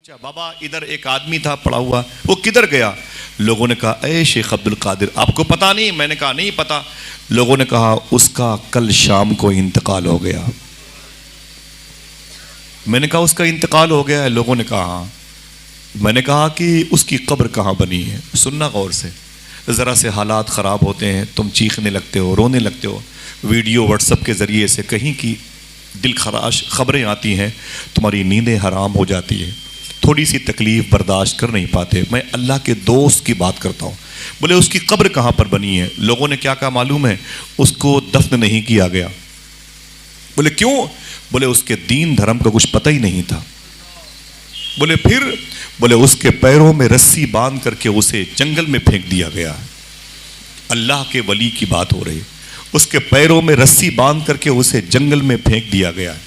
अच्छा बाबा, इधर एक आदमी था पड़ा हुआ, वो किधर गया? लोगों ने कहा ए शेख अब्दुल कादिर, आपको पता नहीं? मैंने कहा नहीं पता। लोगों ने कहा उसका कल शाम को इंतकाल हो गया। मैंने कहा उसका इंतकाल हो गया है? लोगों ने कहा हाँ। मैंने कहा कि उसकी कब्र कहाँ बनी है? सुनना गौर से, ज़रा से हालात ख़राब होते हैं, तुम चीखने लगते हो, रोने लगते हो, वीडियो व्हाट्सएप के ज़रिए से कहीं की दिल खराश खबरें आती हैं, तुम्हारी नींदें हराम हो जाती है, थोड़ी सी तकलीफ़ बर्दाश्त कर नहीं पाते। मैं अल्लाह के दोस्त की बात करता हूँ। बोले उसकी कब्र कहाँ पर बनी है? लोगों ने क्या कहा मालूम है? उसको दफन नहीं किया गया। बोले क्यों? बोले उसके दीन धर्म का कुछ पता ही नहीं था। बोले फिर? बोले उसके पैरों में रस्सी बांध करके उसे जंगल में फेंक दिया गया। अल्लाह के वली की बात हो रही, उसके पैरों में रस्सी बांध करके उसे जंगल में फेंक दिया गया।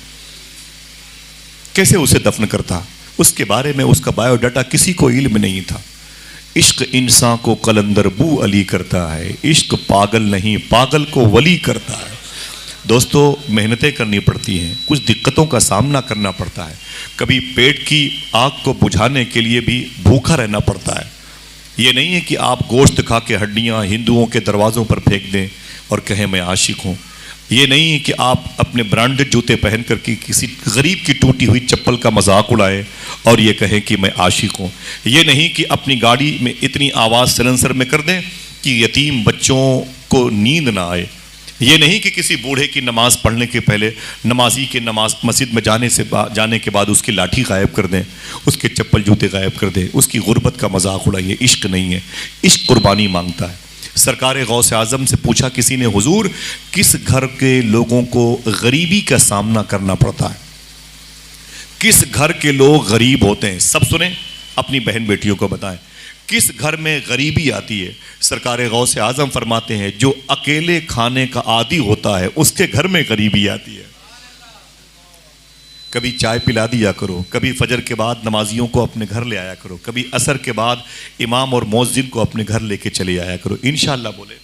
कैसे उसे दफन करता? उसके बारे में उसका बायोडाटा किसी को इल्म नहीं था। इश्क इंसान को कलंदर बू अली करता है, इश्क पागल नहीं पागल को वली करता है। दोस्तों, मेहनतें करनी पड़ती हैं, कुछ दिक्कतों का सामना करना पड़ता है, कभी पेट की आग को बुझाने के लिए भी भूखा रहना पड़ता है। ये नहीं है कि आप गोश्त खा के हड्डियाँ हिंदुओं के दरवाज़ों पर फेंक दें और कहें मैं आशिक हूँ। ये नहीं है कि आप अपने ब्रांडेड जूते पहन कर के किसी गरीब की टूटी हुई चप्पल का मजाक उड़ाएं और ये कहें कि मैं आशिक हूँ। ये नहीं कि अपनी गाड़ी में इतनी आवाज़ सिलेंसर में कर दें कि यतीम बच्चों को नींद ना आए। ये नहीं कि किसी बूढ़े की नमाज़ पढ़ने के पहले नमाजी के नमाज मस्जिद में जाने के बाद उसकी लाठी गायब कर दें, उसके चप्पल जूते गायब कर दें, उसकी गुर्बत का मजाक उड़ाइए। इश्क नहीं है, इश्क कुर्बानी मांगता है। सरकार गौसे आज़म से पूछा किसी ने, हुजूर किस घर के लोगों को गरीबी का सामना करना पड़ता है? किस घर के लोग गरीब होते हैं? सब सुने, अपनी बहन बेटियों को बताएं किस घर में गरीबी आती है। सरकार गौसे आज़म फरमाते हैं जो अकेले खाने का आदी होता है उसके घर में गरीबी आती है। कभी चाय पिला दिया करो, कभी फजर के बाद नमाजियों को अपने घर ले आया करो, कभी असर के बाद इमाम और मौज़िन को अपने घर लेके चले आया करो, इंशाअल्लाह बोले।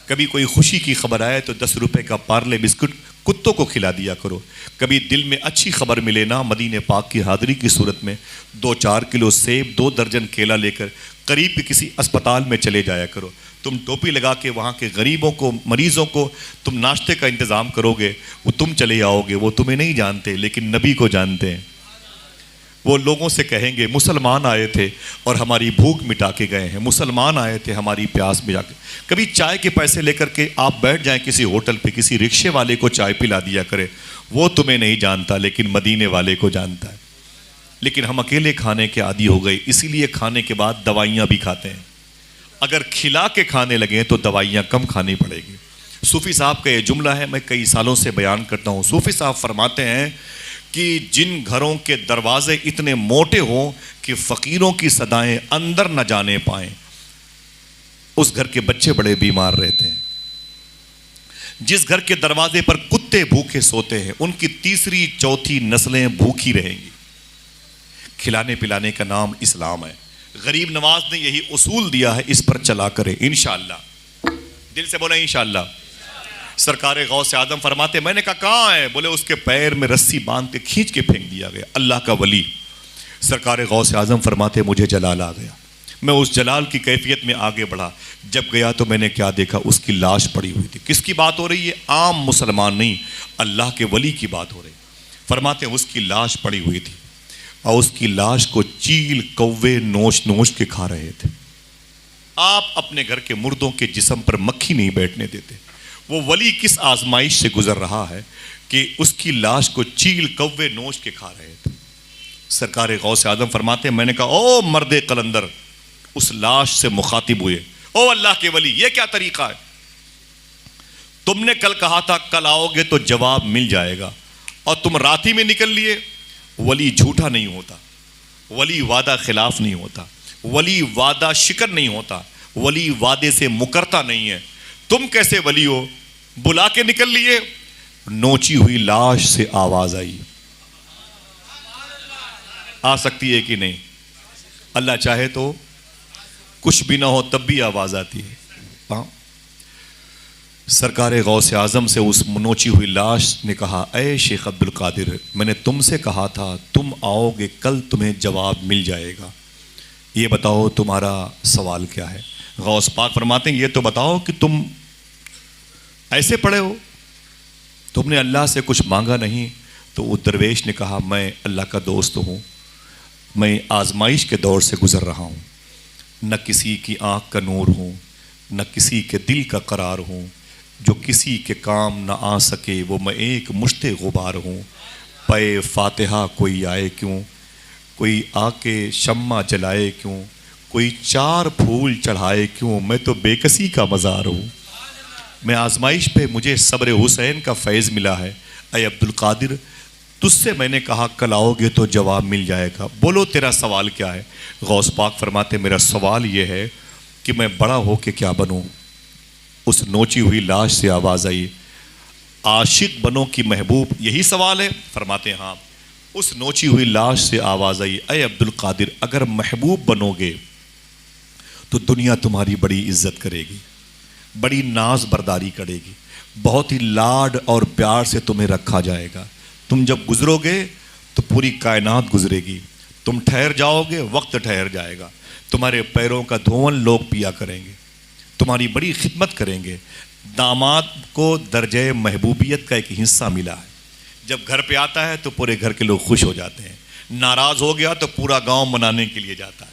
कभी कोई खुशी की खबर आए तो 10 रुपए का पार्ले बिस्कुट कुत्तों को खिला दिया करो। कभी दिल में अच्छी खबर मिले ना, मदीने पाक की हाज़िरी की सूरत में 2-4 किलो सेब, 2 दर्जन केला लेकर करीब के किसी अस्पताल में चले जाया करो। तुम टोपी लगा के वहाँ के गरीबों को, मरीज़ों को तुम नाश्ते का इंतज़ाम करोगे, वो तुम चले आओगे, वो तुम्हें नहीं जानते लेकिन नबी को जानते हैं। वो लोगों से कहेंगे मुसलमान आए थे और हमारी भूख मिटा के गए हैं, मुसलमान आए थे हमारी प्यास मिटा के। कभी चाय के पैसे लेकर के आप बैठ जाएं किसी होटल पे, किसी रिक्शे वाले को चाय पिला दिया करें, वो तुम्हें नहीं जानता लेकिन मदीने वाले को जानता है। लेकिन हम अकेले खाने के आदी हो गए, इसीलिए खाने के बाद दवाइयाँ भी खाते हैं। अगर खिला के खाने लगे तो दवाइयाँ कम खानी पड़ेगी। सूफ़ी साहब का ये जुमला है, मैं कई सालों से बयान करता हूँ। सूफ़ी साहब फरमाते हैं कि जिन घरों के दरवाजे इतने मोटे हों कि फ़कीरों की सदाएं अंदर न जाने पाएं, उस घर के बच्चे बड़े बीमार रहते हैं। जिस घर के दरवाजे पर कुत्ते भूखे सोते हैं उनकी 3-4 नस्लें भूखी रहेंगी। खिलाने पिलाने का नाम इस्लाम है। गरीब नवाज ने यही उसूल दिया है, इस पर चला करें इंशाअल्लाह। दिल से बोले इंशाअल्लाह। सरकार गौसे आज़म फरमाते, मैंने कहा कहाँ है? बोले उसके पैर में रस्सी बांध के खींच के फेंक दिया गया। अल्लाह का वली। सरकार गौसे आज़म फरमाते मुझे जलाल आ गया। मैं उस जलाल की कैफियत में आगे बढ़ा। जब गया तो मैंने क्या देखा? उसकी लाश पड़ी हुई थी। किसकी बात हो रही है? आम मुसलमान नहीं, अल्लाह के वली की बात हो रही। फरमाते उसकी लाश पड़ी हुई थी और उसकी लाश को चील कौवे नोच नोच के खा रहे थे। आप अपने घर के मुर्दों के जिस्म पर मक्खी नहीं बैठने देते। वो वली किस आजमाइश से गुजर रहा है कि उसकी लाश को चील कौवे नोच के खा रहे थे। सरकार गौसे आज़म फरमाते मैंने कहा ओ मर्दे कलंदर, उस लाश से मुखातिब हुए, ओ अल्लाह के वली ये क्या तरीका है? तुमने कल कहा था कल आओगे तो जवाब मिल जाएगा और तुम रात ही में निकल लिए। वली झूठा नहीं होता, वली वादा खिलाफ नहीं होता, वली वादा शिकर नहीं होता, वली वादे से मुकरता नहीं है। तुम कैसे वली हो? बुला के निकल लिए। नोची हुई लाश से आवाज आई। आ सकती है कि नहीं? अल्लाह चाहे तो कुछ भी ना हो तब भी आवाज आती है। सरकार गौस आज़म से उस नोची हुई लाश ने कहा, अय शेख अब्दुल कादिर, मैंने तुमसे कहा था तुम आओगे, कल तुम्हें जवाब मिल जाएगा। ये बताओ तुम्हारा सवाल क्या है। गौस पाक फरमाते हैं, ये तो बताओ कि तुम ऐसे पड़े हो, तुमने अल्लाह से कुछ मांगा नहीं। तो उस दरवेश ने कहा, मैं अल्लाह का दोस्त हूँ, मैं आजमाइश के दौर से गुज़र रहा हूँ, न किसी की आँख का नूर हूँ, न किसी के दिल का करार हूँ, जो किसी के काम न आ सके वो मैं एक मुश्ते गुबार हूँ। पे फातिहा कोई आए क्यों, कोई आके शम्मा जलाए क्यों, कोई चार फूल चढ़ाए क्यों, मैं तो बेकसी का मज़ार हूँ। मैं आजमाइश पे मुझे सब्र हुसैन का फैज़ मिला है। अय अब्दुल कादिर, तुझसे मैंने कहा कल आओगे तो जवाब मिल जाएगा, बोलो तेरा सवाल क्या है। गौस पाक फरमाते, मेरा सवाल ये है कि मैं बड़ा हो के क्या बनूं। उस नोची हुई लाश से आवाज़ आई, आशिक बनो कि महबूब, यही सवाल है। फरमाते हैं हाँ। उस नोची हुई लाश से आवाज़ आई, अय अब्दुल कादिर, अगर महबूब बनोगे तो दुनिया तुम्हारी बड़ी इज्जत करेगी, बड़ी नाज बर्दारी करेगी, बहुत ही लाड और प्यार से तुम्हें रखा जाएगा। तुम जब गुजरोगे तो पूरी कायनात गुजरेगी, तुम ठहर जाओगे वक्त ठहर जाएगा, तुम्हारे पैरों का धोवन लोग पिया करेंगे, तुम्हारी बड़ी खिदमत करेंगे। दामाद को दर्जे महबूबियत का एक हिस्सा मिला है, जब घर पे आता है तो पूरे घर के लोग खुश हो जाते हैं, नाराज़ हो गया तो पूरा गांव मनाने के लिए जाता है।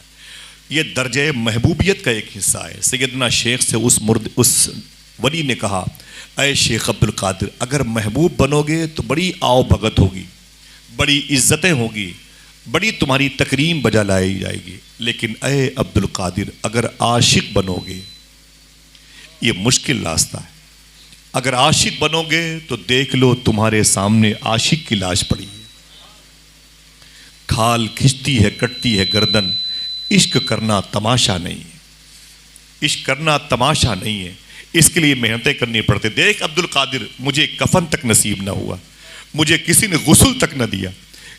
ये दर्जे महबूबियत का एक हिस्सा है। सैयदना शेख से उस वली ने कहा, अय शेख अब्दुल कादिर, अगर महबूब बनोगे तो बड़ी आओ भगत होगी, बड़ी इज्जतें होगी, बड़ी तुम्हारी तकरीम बजा लाई जाएगी। लेकिन अय अब्दुल कादिर, अगर आशिक बनोगे, ये मुश्किल रास्ता है। अगर आशिक बनोगे तो देख लो तुम्हारे सामने आशिक की लाश पड़ी है, खाल खिंचती है, कटती है गर्दन। इश्क करना तमाशा नहीं है, इश्क करना तमाशा नहीं है, इसके लिए मेहनतें करनी पड़ती। देख अब्दुल कादिर, मुझे कफन तक नसीब ना हुआ, मुझे किसी ने गुस्ल तक न दिया,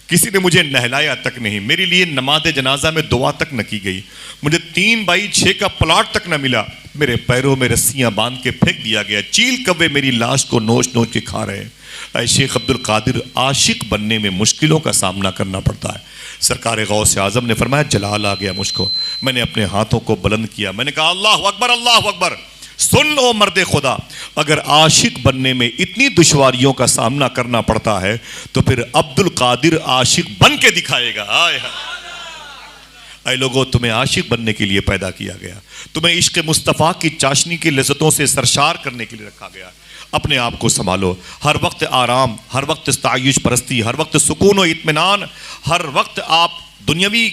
किसी ने मुझे नहलाया तक नहीं, मेरे लिए नमाज जनाजा में दुआ तक न की गई, मुझे 3x6 का प्लाट तक न मिला, मेरे पैरों में रस्सियां बांध के फेंक दिया गया, चील कव्वे मेरी लाश को नोच नोच के खा रहे हैं। ऐ शेख अब्दुल कादिर, आशिक बनने में मुश्किलों का सामना करना पड़ता है। सरकार गौस आज़म ने फरमाया, जलाल आ गया मुझको, मैंने अपने हाथों को बुलंद किया, मैंने कहा अल्लाह अकबर, अल्लाह अकबर। सुन लो मर्दे खुदा, अगर आशिक बनने में इतनी दुश्वारियों का सामना करना पड़ता है तो फिर अब्दुल कादिर आशिक बन के दिखाएगा। आए ऐ लोगों, तुम्हें आशिक बनने के लिए पैदा किया गया, तुम्हें इश्क मुस्तफ़ा की चाशनी की लज़्ज़तों से सरशार करने के लिए रखा गया। अपने आप को संभालो, हर वक्त आराम, हर वक्त इस्तायुश परस्ती, हर वक्त सुकून और इत्मीनान, हर वक्त आप दुनियावी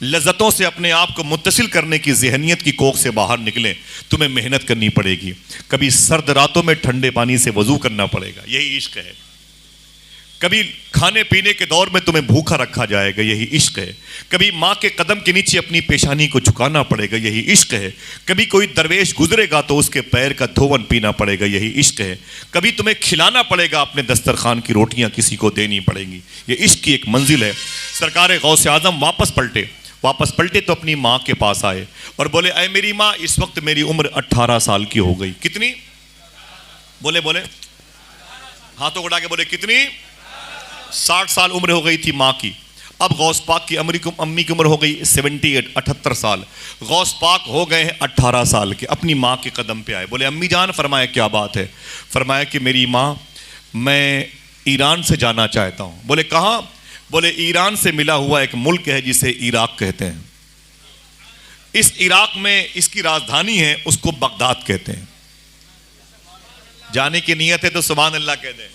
लज़्ज़तों से अपने आप को मुत्तसिल करने की ज़हनियत की कोख से बाहर निकलें। तुम्हें मेहनत करनी पड़ेगी, कभी सर्द रातों में ठंडे पानी से वज़ू करना पड़ेगा, यही इश्क है। कभी खाने पीने के दौर में तुम्हें भूखा रखा जाएगा, यही इश्क है। कभी माँ के कदम के नीचे अपनी पेशानी को झुकाना पड़ेगा, यही इश्क है। कभी कोई दरवेश गुजरेगा तो उसके पैर का धोवन पीना पड़ेगा, यही इश्क है। कभी तुम्हें खिलाना पड़ेगा, अपने दस्तरखान की रोटियां किसी को देनी पड़ेंगी, ये इश्क की एक मंजिल है। सरकार गौस आज़म वापस पलटे तो अपनी माँ के पास आए और बोले, अय मेरी माँ, इस वक्त मेरी उम्र 18 साल की हो गई। कितनी? बोले हाथों उड़ा के बोले, कितनी? 60 साल उम्र हो गई थी माँ की। अब गौस पाक की अम्मी की उम्र हो गई 78 साल, गौस पाक हो गए हैं 18 साल के। अपनी माँ के कदम पे आए, बोले, अम्मी जान, फरमाया क्या बात है? फरमाया कि मेरी माँ, मैं ईरान से जाना चाहता हूँ। बोले कहाँ? बोले ईरान से मिला हुआ एक मुल्क है जिसे इराक कहते हैं, इस इराक में इसकी राजधानी है, उसको बगदाद कहते हैं। जाने की नीयत है तो सुभान अल्लाह कह दें।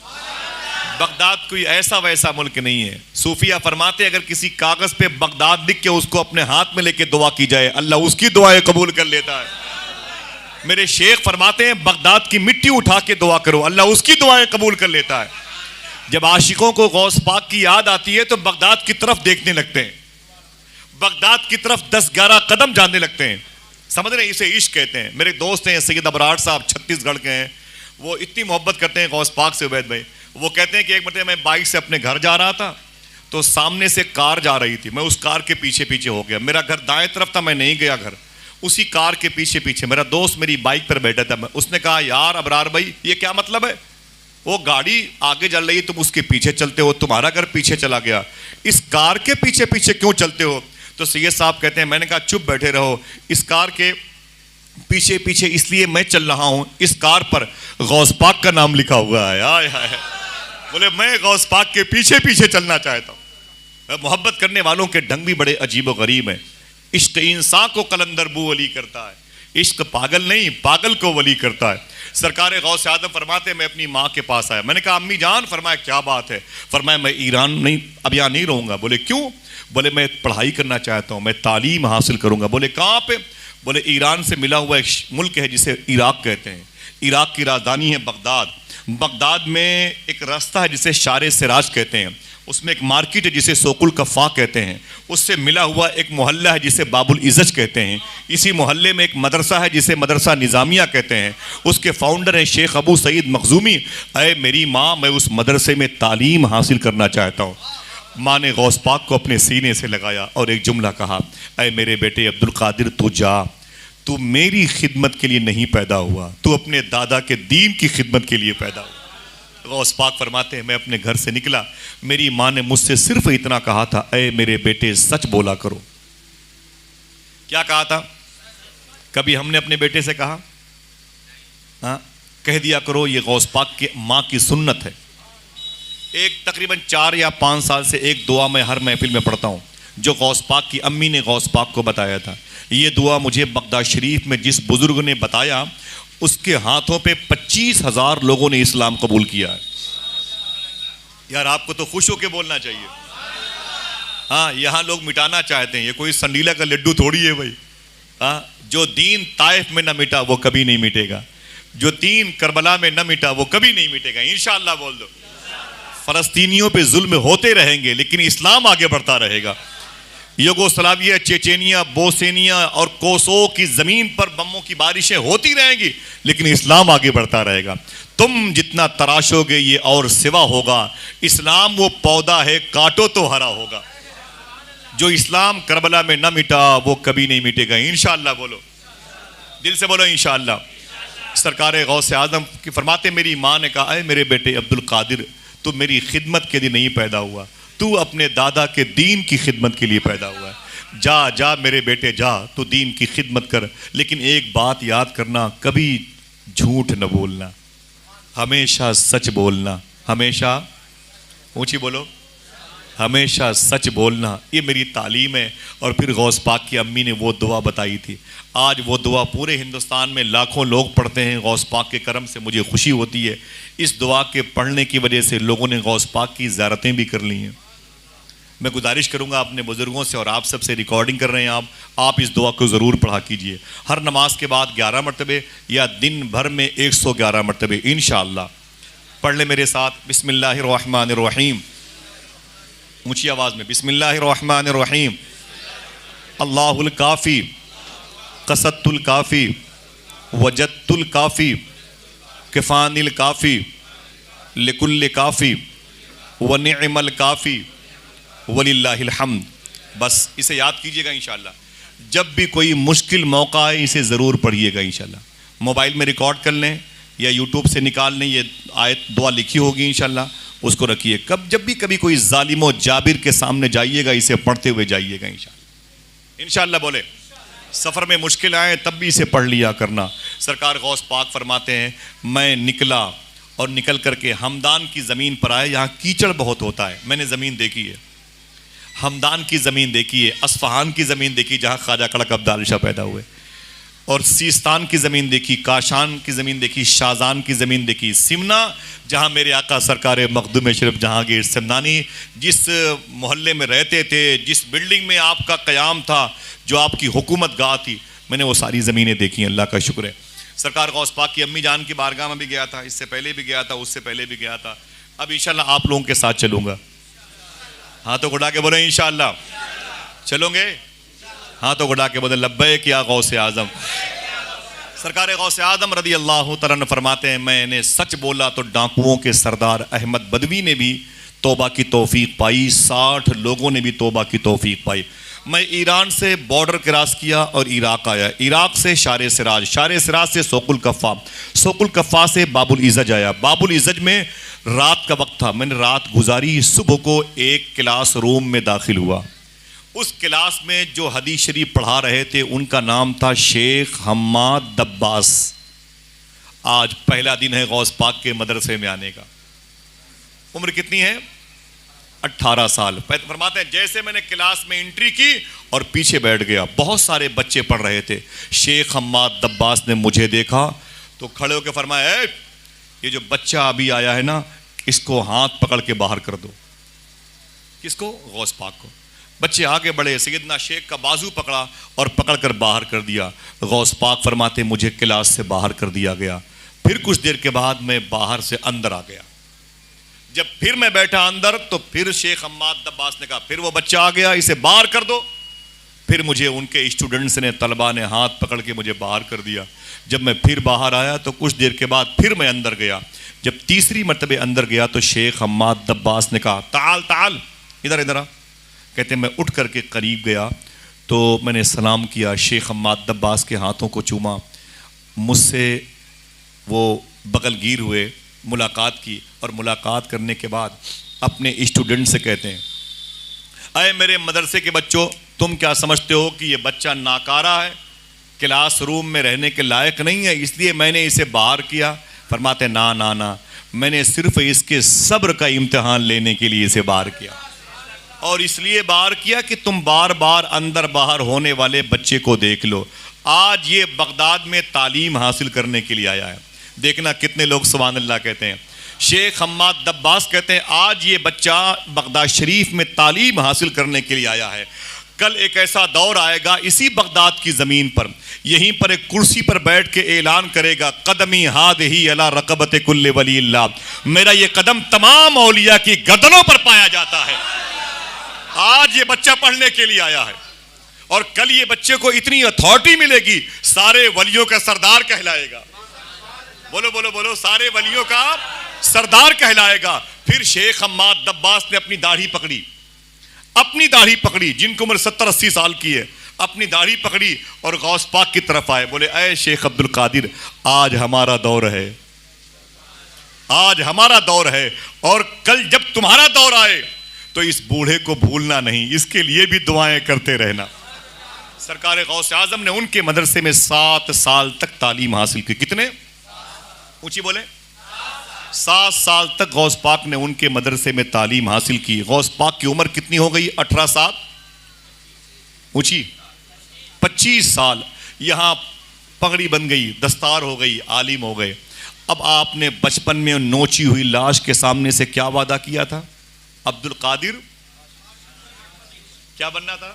बगदाद कोई ऐसा वैसा मुल्क नहीं है। सूफिया फरमाते, अगर किसी कागज पे बगदाद लिख के उसको अपने हाथ में लेके दुआ की जाए, अल्लाह उसकी दुआएं कबूल कर लेता है। मेरे शेख फरमाते हैं, बगदाद की मिट्टी उठा के दुआ करो, अल्लाह उसकी दुआएं कबूल कर लेता है। जब आशिकों को गौस पाक की याद आती है तो बगदाद की तरफ देखने लगते हैं, बगदाद की तरफ 10-11 कदम जाने लगते हैं। समझ रहे हैं? इसे इश्क कहते हैं। मेरे दोस्त हैं सैयद अबरार साहब, छत्तीसगढ़ के हैं, वो इतनी मोहब्बत करते हैं गौस पाक से। उबैद भाई वो कहते हैं कि एक मरतबा मैं बाइक से अपने घर जा रहा था तो सामने से कार जा रही थी, मैं उस कार के पीछे पीछे हो गया। मेरा घर दाएं तरफ था, मैं नहीं गया घर, उसी कार के पीछे पीछे मेरा दोस्त मेरी बाइक पर बैठा था, उसने कहा यार अबरार भाई ये क्या मतलब है, वो गाड़ी आगे चल रही है तुम उसके पीछे चलते हो, तुम्हारा घर पीछे चला गया, इस कार के पीछे पीछे क्यों चलते हो। तो सैयद साहब कहते हैं मैंने कहा चुप बैठे रहो, इस कार के पीछे पीछे इसलिए मैं चल रहा हूं, इस कार पर गौस पाक का नाम लिखा हुआ है। आय हाय, बोले मैं गौस पाक के पीछे पीछे चलना चाहता हूं। मोहब्बत करने वालों के ढंग भी बड़े अजीब व गरीब हैं। इश्क इंसान को कलंदर बू वली करता है, इश्क पागल नहीं पागल को वली करता है। सरकार गौस आदम फरमाते मैं अपनी माँ के पास आया, मैंने कहा अम्मी जान, फरमाया क्या बात है, फरमाया मैं ईरान नहीं अब यहाँ नहीं रहूँगा। बोले क्यों, बोले मैं पढ़ाई करना चाहता हूँ, मैं तालीम हासिल करूँगा। बोले कहाँ पे, बोले ईरान से मिला हुआ एक मुल्क है जिसे इराक कहते हैं, इराक की राजधानी है बगदाद, बगदाद में एक रास्ता है जिसे शारे सिराज कहते हैं, उसमें एक मार्केट है जिसे सोकुल कफ़ा कहते हैं, उससे मिला हुआ एक मोहल्ला है जिसे बाबुल इज़्ज़त कहते हैं, इसी मोहल्ले में एक मदरसा है जिसे मदरसा निज़ामिया कहते हैं, उसके फाउंडर हैं शेख अबू सईद मखजूमी। अय मेरी माँ, मैं उस मदरसे में तालीम हासिल करना चाहता हूँ। माँ ने गौस पाक को अपने सीने से लगाया और एक जुमला कहा, अय मेरे बेटे अब्दुल कादिर तू जा, तू मेरी खिदमत के लिए नहीं पैदा हुआ, तू अपने दादा के दीन की खिदमत के लिए पैदा हुआ। गौस पाक फरमाते हैं मैं अपने घर से निकला, मेरी माँ ने मुझसे सिर्फ इतना कहा था, अय मेरे बेटे सच बोला करो। क्या कहा था, कभी हमने अपने बेटे से कहा, हाँ कह दिया करो, ये गौस पाक के माँ की सुन्नत है। एक तकरीबन 4 या 5 साल से एक दुआ मैं हर महफिल में पढ़ता हूँ जो गौस पाक की अम्मी ने गौस पाक को बताया था। ये दुआ मुझे बगदाद शरीफ में जिस बुजुर्ग ने बताया उसके हाथों पे 25,000 लोगों ने इस्लाम कबूल किया है। यार आपको तो खुश होकर बोलना चाहिए। हाँ यहाँ लोग मिटाना चाहते हैं, ये कोई संडीला का लड्डू थोड़ी है भाई। हाँ जो दीन ताइफ में न मिटा वो कभी नहीं मिटेगा, जो दीन करबला में न मिटा वो कभी नहीं मिटेगा। इंशाअल्लाह बोल दो। फलस्तीनियों पे जुल्म होते रहेंगे लेकिन इस्लाम आगे बढ़ता रहेगा। युगोस्लाविया, चेचेनिया, बोस्निया और कोसोवो की ज़मीन पर बमों की बारिशें होती रहेंगी लेकिन इस्लाम आगे बढ़ता रहेगा। तुम जितना तराशोगे ये और सिवा होगा। इस्लाम वो पौधा है, काटो तो हरा होगा। जो इस्लाम करबला में न मिटा वो कभी नहीं मिटेगा। इंशाअल्लाह बोलो, दिल से बोलो इंशाअल्लाह। सरकार गौस आज़म की फरमाते मेरी माँ ने कहा, अरे मेरे बेटे अब्दुल कादिर, तू मेरी खिदमत के लिए नहीं पैदा हुआ, तू अपने दादा के दीन की खिदमत के लिए पैदा हुआ है। जा जा मेरे बेटे जा, तू दीन की खिदमत कर, लेकिन एक बात याद करना, कभी झूठ न बोलना, हमेशा सच बोलना। हमेशा ऊंची बोलो, हमेशा सच बोलना। ये मेरी तालीम है। और फिर गौस पाक की अम्मी ने वो दुआ बताई थी, आज वो दुआ पूरे हिंदुस्तान में लाखों लोग पढ़ते हैं। गौस पाक के करम से मुझे खुशी होती है। इस दुआ के पढ़ने की वजह से लोगों ने गौस पाक की ज़ियारतें भी कर ली हैं। मैं गुजारिश करूंगा अपने बुजुर्गों से, और आप सबसे रिकॉर्डिंग कर रहे हैं आप इस दुआ को ज़रूर पढ़ा कीजिए। हर नमाज के बाद 11 मरतबे या दिन भर में 111 मरतबे इंशाअल्लाह पढ़ ले मेरे साथ। बिस्मिल्लाहिर्रहमानिर्रहीम, ऊंची आवाज़ में, बिस्मिल्लाहिर्रहमानिर्रहीम। अल्लाहुल काफ़ी कसत्तुल काफ़ी वजत्तुल काफ़ी किफ़ानिल काफ़ी लिकुल्ल काफ़ी व निअमल काफ़ी वलिल्लाहिल हम्द। बस इसे याद कीजिएगा इंशाअल्लाह। जब भी कोई मुश्किल मौका है इसे ज़रूर पढ़िएगा इंशाअल्लाह। मोबाइल में रिकॉर्ड कर लें या यूट्यूब से निकाल लें, ये आयत दुआ लिखी होगी इंशाअल्लाह, उसको रखिए। जब भी कभी कोई जालिम व जाबिर के सामने जाइएगा इसे पढ़ते हुए जाइएगा इंशाअल्लाह। इंशाअल्लाह बोले। सफ़र में मुश्किल आए तब भी इसे पढ़ लिया करना। सरकार गौस पाक फरमाते हैं मैं निकला और निकल करके हमदान की ज़मीन पर आया। यहाँ कीचड़ बहुत होता है, मैंने ज़मीन देखी है, हमदान की ज़मीन देखी है, अस्फहान की ज़मीन देखी जहाँ ख्वाजा कड़क अब्दाल शाह पैदा हुए, और सीस्तान की ज़मीन देखी, काशान की ज़मीन देखी, शाहजान की ज़मीन देखी, सिमना जहाँ मेरे आका सरकार मखदूम शरीफ जहांगीर सिमनानी जिस मोहल्ले में रहते थे, जिस बिल्डिंग में आपका क़याम था, जो आपकी हुकूमत गाह थी, मैंने वो सारी ज़मीनें देखी हैं। अल्लाह का शुक्र है। सरकार गौस पाक की अम्मी जान की बारगाह में भी गया था, इससे पहले भी गया था, उससे पहले भी गया था। अब इंशाअल्लाह आप लोगों के साथ चलूँगा। हाथों को उठा के बोले इंशाअल्लाह चलोगे, हाथों को उठा के बोले लब्बैक या गौस आज़म। सरकार गौस आज़म रदी अल्लाह तआला अन्हु फरमाते हैं मैंने सच बोला तो डाकुओं के सरदार अहमद बदवी ने भी तौबा की तौफीक पाई, 60 लोगों ने भी तौबा की तौफीक पाई। मैं ईरान से बॉर्डर क्रॉस किया और इराक आया, इराक से शार सिराज, शार सिराज से सोकुल कफ़ा, सोकुल कफ़ा से बाबुल इज़ज आया, बाबुल इज़ज में रात का वक्त था, मैंने रात गुजारी, सुबह को एक क्लास रूम में दाखिल हुआ। उस क्लास में जो हदीस शरीफ पढ़ा रहे थे उनका नाम था शेख हम्माद दब्बास। आज पहला दिन है गौस पाक के मदरसे में आने का। उम्र कितनी है? 18 साल। फरमाते हैं जैसे मैंने क्लास में एंट्री की और पीछे बैठ गया, बहुत सारे बच्चे पढ़ रहे थे। शेख हम्माद दब्बास ने मुझे देखा तो खड़े होकर फरमाया, ये जो बच्चा अभी आया है ना, इसको हाथ पकड़ के बाहर कर दो। किसको? गौस पाक को। बच्चे आगे बढ़े, सैयदना शेख का बाजू पकड़ा और पकड़कर बाहर कर दिया। गौस पाक फरमाते मुझे क्लास से बाहर कर दिया गया। फिर कुछ देर के बाद मैं बाहर से अंदर आ गया। जब फिर मैं बैठा अंदर तो फिर शेख हम्माद दब्बास ने कहा फिर वो बच्चा आ गया, इसे बाहर कर दो। फिर मुझे उनके स्टूडेंट्स ने, तलबा ने हाथ पकड़ के मुझे बाहर कर दिया। जब मैं फिर बाहर आया तो कुछ देर के बाद फिर मैं अंदर गया। जब तीसरी मरतबे अंदर गया तो शेख हम्माद दब्बास ने कहा ताल ताल, इधर इधर आ। कहते मैं उठ करके करीब गया तो मैंने सलाम किया, शेख हम्माद दब्बास के हाथों को चूमा, मुझसे वो बगलगीर हुए, मुलाकात की और मुलाकात करने के बाद अपने स्टूडेंट से कहते हैं, अरे मेरे मदरसे के बच्चों, तुम क्या समझते हो कि ये बच्चा नाकारा है, क्लास रूम में रहने के लायक नहीं है, इसलिए मैंने इसे बाहर किया? फरमाते ना ना ना, मैंने सिर्फ इसके सब्र का इम्तिहान लेने के लिए इसे बाहर किया, और इसलिए बाहर किया कि तुम बार बार अंदर बाहर होने वाले बच्चे को देख लो। आज ये बगदाद में तालीम हासिल करने के लिए आया है। देखना कितने लोग सुभान अल्लाह कहते हैं। शेख हम्माद दब्बास कहते हैं आज ये बच्चा बगदाद शरीफ में तालीम हासिल करने के लिए आया है। कल एक ऐसा दौर आएगा इसी बगदाद की ज़मीन पर, यहीं पर एक कुर्सी पर बैठ के ऐलान करेगा, कदमी हाद ही अला रकबत कुल्ले वलील्लाह, मेरा ये कदम तमाम औलिया की गर्दनों पर पाया जाता है। आज ये बच्चा पढ़ने के लिए आया है और कल ये बच्चे को इतनी अथॉरिटी मिलेगी, सारे वलियों का सरदार कहलाएगा। बोलो बोलो बोलो, सारे वलियों का सरदार कहलाएगा। फिर शेख हम्माद दब्बास ने अपनी दाढ़ी पकड़ी, जिनको उम्र 70-80 साल की है, अपनी दाढ़ी पकड़ी और गौस पाक की तरफ आए, बोले ऐ शेख अब्दुल कादिर, आज हमारा दौर है, आज हमारा दौर है, और कल जब तुम्हारा दौर आए तो इस बूढ़े को भूलना नहीं, इसके लिए भी दुआएं करते रहना। सरकार गौस आजम ने उनके मदरसे में 7 साल तक तालीम हासिल की। कितने? ऊंची बोले। 7 साल तक गौस पाक ने उनके मदरसे में तालीम हासिल की। गौस पाक की उम्र कितनी हो गई? 18 साल ऊंची, 25 साल। यहां पगड़ी बन गई, दस्तार हो गई, आलिम हो गए। अब आपने बचपन में नोची हुई लाश के सामने से क्या वादा किया था? अब्दुल कादिर क्या बनना था?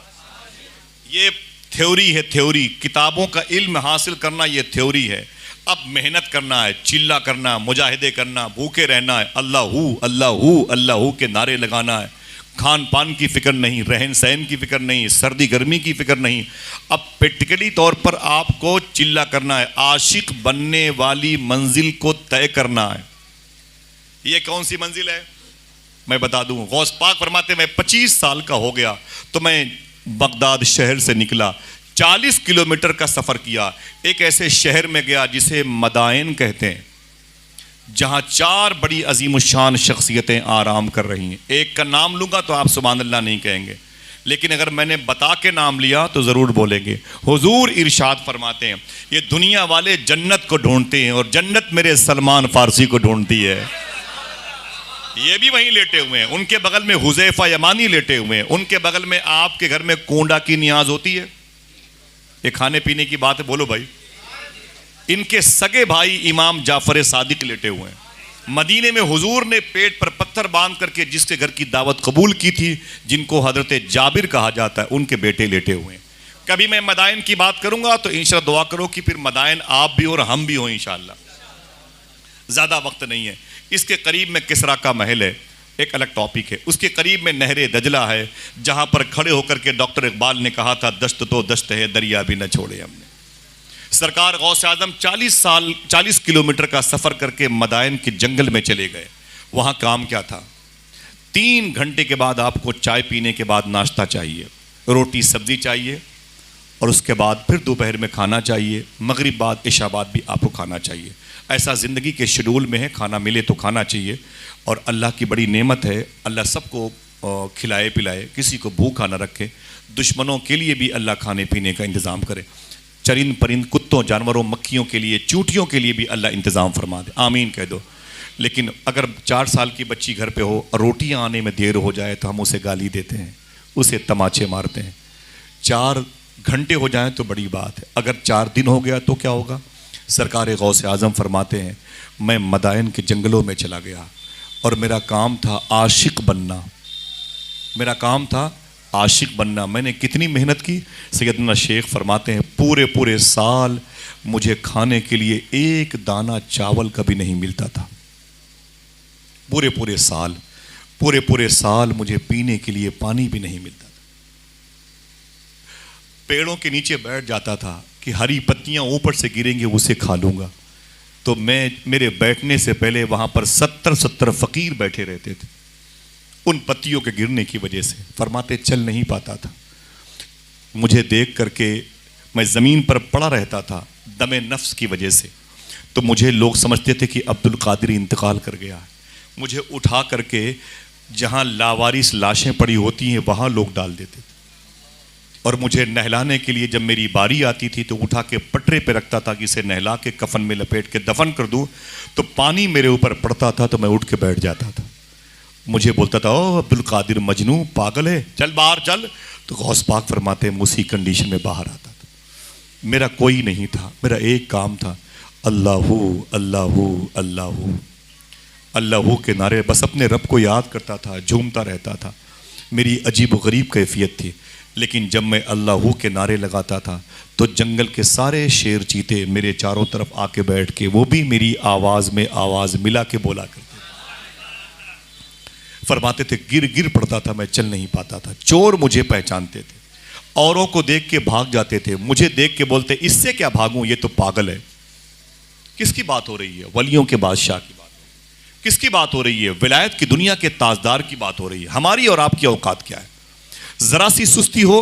ये थ्योरी है, थ्योरी। किताबों का इल्म हासिल करना ये थ्योरी है। अब मेहनत करना है, चिल्ला करना, मुजाहिदे करना, भूखे रहना है, अल्लाहू अल्लाहू अल्लाहू के नारे लगाना है। खान पान की फिक्र नहीं, रहन सहन की फिक्र नहीं, सर्दी गर्मी की फिक्र नहीं। अब प्रैक्टिकली तौर पर आपको चिल्ला करना है, आशिक बनने वाली मंजिल को तय करना है। ये कौन सी मंजिल है मैं बता दूं। गौस पाक फरमाते मैं 25 साल का हो गया तो मैं बगदाद शहर से निकला, 40 किलोमीटर का सफ़र किया। एक ऐसे शहर में गया जिसे मदाइन कहते हैं, जहां 4 बड़ी अजीमुशान शख्सियतें आराम कर रही हैं। एक का नाम लूंगा तो आप सुभान अल्लाह नहीं कहेंगे, लेकिन अगर मैंने बता के नाम लिया तो ज़रूर बोलेंगे। हुजूर इरशाद फरमाते हैं ये दुनिया वाले जन्नत को ढूंढते हैं और जन्नत मेरे सलमान फारसी को ढूंढती है। ये भी वहीं लेटे हुए हैं, उनके बगल में हुज़ैफा यमानी लेटे हुए हैं, उनके बगल में आपके घर में कोंडा की नियाज होती है। ये खाने पीने की बात है, बोलो भाई। इनके सगे भाई इमाम जाफर सादिक लेटे हुए हैं। मदीने में हुजूर ने पेट पर पत्थर बांध करके जिसके घर की दावत कबूल की थी, जिनको हजरत जाबिर कहा जाता है, उनके बेटे लेटे हुए हैं। कभी मैं मदाइन की बात करूंगा तो इंशाअल्लाह दुआ करो कि फिर मदाइन आप भी और हम भी हो इंशाअल्लाह। ज़्यादा वक्त नहीं है। इसके करीब में किसरा का महल है, एक अलग टॉपिक है। उसके करीब में नहरे दजला है, जहाँ पर खड़े होकर के डॉक्टर इकबाल ने कहा था दश्त तो दश्त है, दरिया भी न छोड़े हमने। सरकार गौस आजम 40 किलोमीटर का सफ़र करके मदाइन के जंगल में चले गए। वहाँ काम क्या था? 3 घंटे के बाद आपको चाय पीने के बाद नाश्ता चाहिए। रोटी सब्ज़ी चाहिए, और उसके बाद फिर दोपहर में खाना चाहिए, मगरिब बाद इशा बाद भी आपको खाना चाहिए। ऐसा ज़िंदगी के शेड्यूल में है, खाना मिले तो खाना चाहिए। और अल्लाह की बड़ी नेमत है, अल्लाह सबको खिलाए पिलाए, किसी को भूखा न रखे। दुश्मनों के लिए भी अल्लाह खाने पीने का इंतज़ाम करे। चरिंद परिंद, कुत्तों, जानवरों, मक्खियों के लिए, चूटियों के लिए भी अल्लाह इंतज़ाम फरमा दे, आमीन कह दो। लेकिन अगर 4 साल की बच्ची घर पे हो और रोटियां आने में देर हो जाए तो हम उसे गाली देते हैं, उसे तमाचे मारते हैं। 4 घंटे हो जाएं तो बड़ी बात है, अगर 4 दिन हो गया तो क्या होगा? सरकार गौसे आज़म फरमाते हैं, मैं मदायन के जंगलों में चला गया और मेरा काम था आशिक बनना, मेरा काम था आशिक बनना। मैंने कितनी मेहनत की? सैयदना शेख फरमाते हैं, पूरे पूरे साल मुझे खाने के लिए एक दाना चावल का भी नहीं मिलता था। पूरे पूरे साल मुझे पीने के लिए पानी भी नहीं मिलता था। पेड़ों के नीचे बैठ जाता था कि हरी पत्तियां ऊपर से गिरेंगे उसे खा लूंगा। तो मेरे बैठने से पहले वहां पर 70 फकीर बैठे रहते थे, उन पत्तियों के गिरने की वजह से। फरमाते चल नहीं पाता था, मुझे देख करके मैं ज़मीन पर पड़ा रहता था दमे नफ्स की वजह से। तो मुझे लोग समझते थे कि अब्दुल कादिर इंतकाल कर गया है। मुझे उठा करके जहाँ लावारिस लाशें पड़ी होती हैं वहाँ लोग डाल देते थे, और मुझे नहलाने के लिए जब मेरी बारी आती थी तो उठा के पटरे पे रखता था कि इसे नहला के कफन में लपेट के दफन कर दूँ। तो पानी मेरे ऊपर पड़ता था तो मैं उठ के बैठ जाता था। मुझे बोलता था, ओ अब्दुल कादिर मजनू, पागल है, चल बाहर चल। तो गौस पाक फरमाते हैं, उसी कंडीशन में बाहर आता था। मेरा कोई नहीं था, मेरा एक काम था, अल्लाहू अल्लाहू अल्लाहू अल्लाहू के नारे। बस अपने रब को याद करता था, झूमता रहता था। मेरी अजीब व गरीब कैफियत थी। लेकिन जब मैं अल्लाहू के नारे लगाता था तो जंगल के सारे शेर चीते मेरे चारों तरफ आके बैठ के वो भी मेरी आवाज़ में आवाज़ मिला के बोला करते थे। फरमाते थे गिर गिर पड़ता था, मैं चल नहीं पाता था। चोर मुझे पहचानते थे, औरों को देख के भाग जाते थे, मुझे देख के बोलते इससे क्या भागूं, ये तो पागल है। किसकी बात हो रही है? वलियों के बादशाह की बात। किसकी बात हो रही है? विलायत की दुनिया के ताजदार की बात हो रही है। हमारी और आपकी औकात क्या है? जरा सी सुस्ती हो,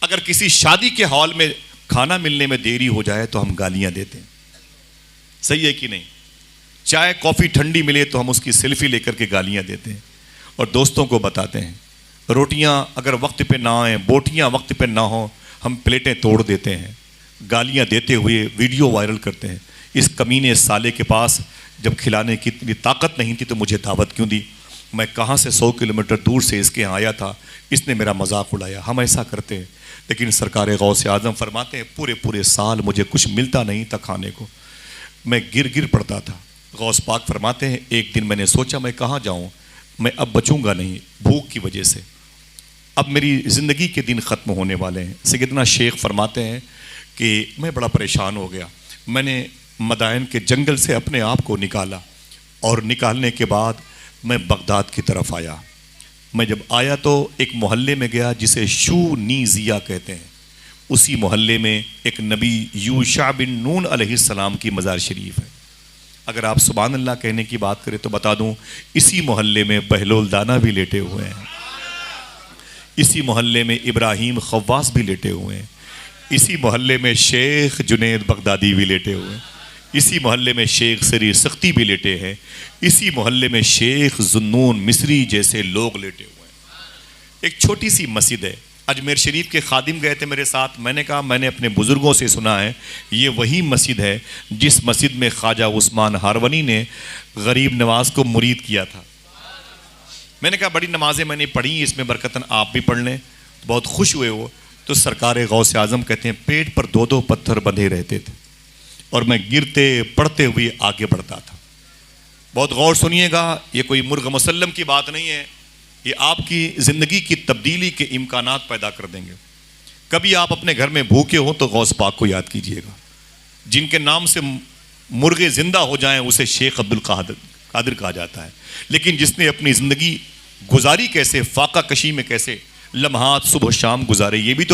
अगर किसी शादी के हॉल में खाना मिलने में देरी हो जाए तो हम गालियां देते हैं, सही है कि नहीं? चाय कॉफी ठंडी मिले तो हम उसकी सेल्फी लेकर के गालियां देते हैं और दोस्तों को बताते हैं। रोटियां अगर वक्त पे ना आए, बोटियां वक्त पे ना हो, हम प्लेटें तोड़ देते हैं, गालियां देते हुए वीडियो वायरल करते हैं। इस कमीने साले के पास जब खिलाने की इतनी ताकत नहीं थी तो मुझे दावत क्यों दी? मैं कहाँ से 100 किलोमीटर दूर से इसके यहाँ आया था, इसने मेरा मजाक उड़ाया। हम ऐसा करते हैं। लेकिन सरकार गौसे आज़म फरमाते हैं, पूरे पूरे साल मुझे कुछ मिलता नहीं था खाने को, मैं गिर गिर पड़ता था। गौस पाक फरमाते हैं, एक दिन मैंने सोचा मैं कहाँ जाऊँ, मैं अब बचूंगा नहीं भूख की वजह से, अब मेरी ज़िंदगी के दिन ख़त्म होने वाले हैं। सैयदना शेख फरमाते हैं कि मैं बड़ा परेशान हो गया। मैंने मदायन के जंगल से अपने आप को निकाला और निकालने के बाद मैं बगदाद की तरफ आया। मैं जब आया तो एक मोहल्ले में गया जिसे शूनीज़िया कहते हैं। उसी मोहल्ले में एक नबी यूशा बिन नून अलैहिस्सलाम की मज़ार शरीफ है। अगर आप सुभान अल्लाह कहने की बात करें तो बता दूं, इसी मोहल्ले में बहलोल दाना भी लेटे हुए हैं, इसी मोहल्ले में इब्राहिम खव्वास भी लेटे हुए हैं, इसी मोहल्ले में शेख जुनैद बगदादी भी लेटे हुए हैं, इसी मोहल्ले में शेख सरी सख्ती भी लेटे हैं, इसी मोहल्ले में शेख जुन्नून मिस्री जैसे लोग लेटे हुए हैं। एक छोटी सी मस्जिद है। अजमेर शरीफ के खादिम गए थे मेरे साथ। मैंने कहा मैंने अपने बुज़ुर्गों से सुना है ये वही मस्जिद है जिस मस्जिद में ख्वाजा उस्मान हारवनी ने गरीब नवाज को मुरीद किया था। मैंने कहा बड़ी नमाजें मैंने पढ़ी, इसमें बरकतन आप भी पढ़ लें। बहुत खुश हुए वो। तो सरकार गौसे आज़म कहते हैं पेट पर 2-2 पत्थर बंधे रहते थे और मैं गिरते पड़ते हुए आगे बढ़ता था। बहुत गौर सुनिएगा, ये कोई मुर्ग मुसल्लम की बात नहीं है, ये आपकी ज़िंदगी की तब्दीली के इम्कानात पैदा कर देंगे। कभी आप अपने घर में भूखे हो तो गौस पाक को याद कीजिएगा। जिनके नाम से मुर्गे ज़िंदा हो जाएं उसे शेख अब्दुल कादिर कहा जाता है। लेकिन जिसने अपनी ज़िंदगी गुजारी कैसे, फाका कशी में कैसे लम्हात सुबह शाम गुजारे, ये भी तो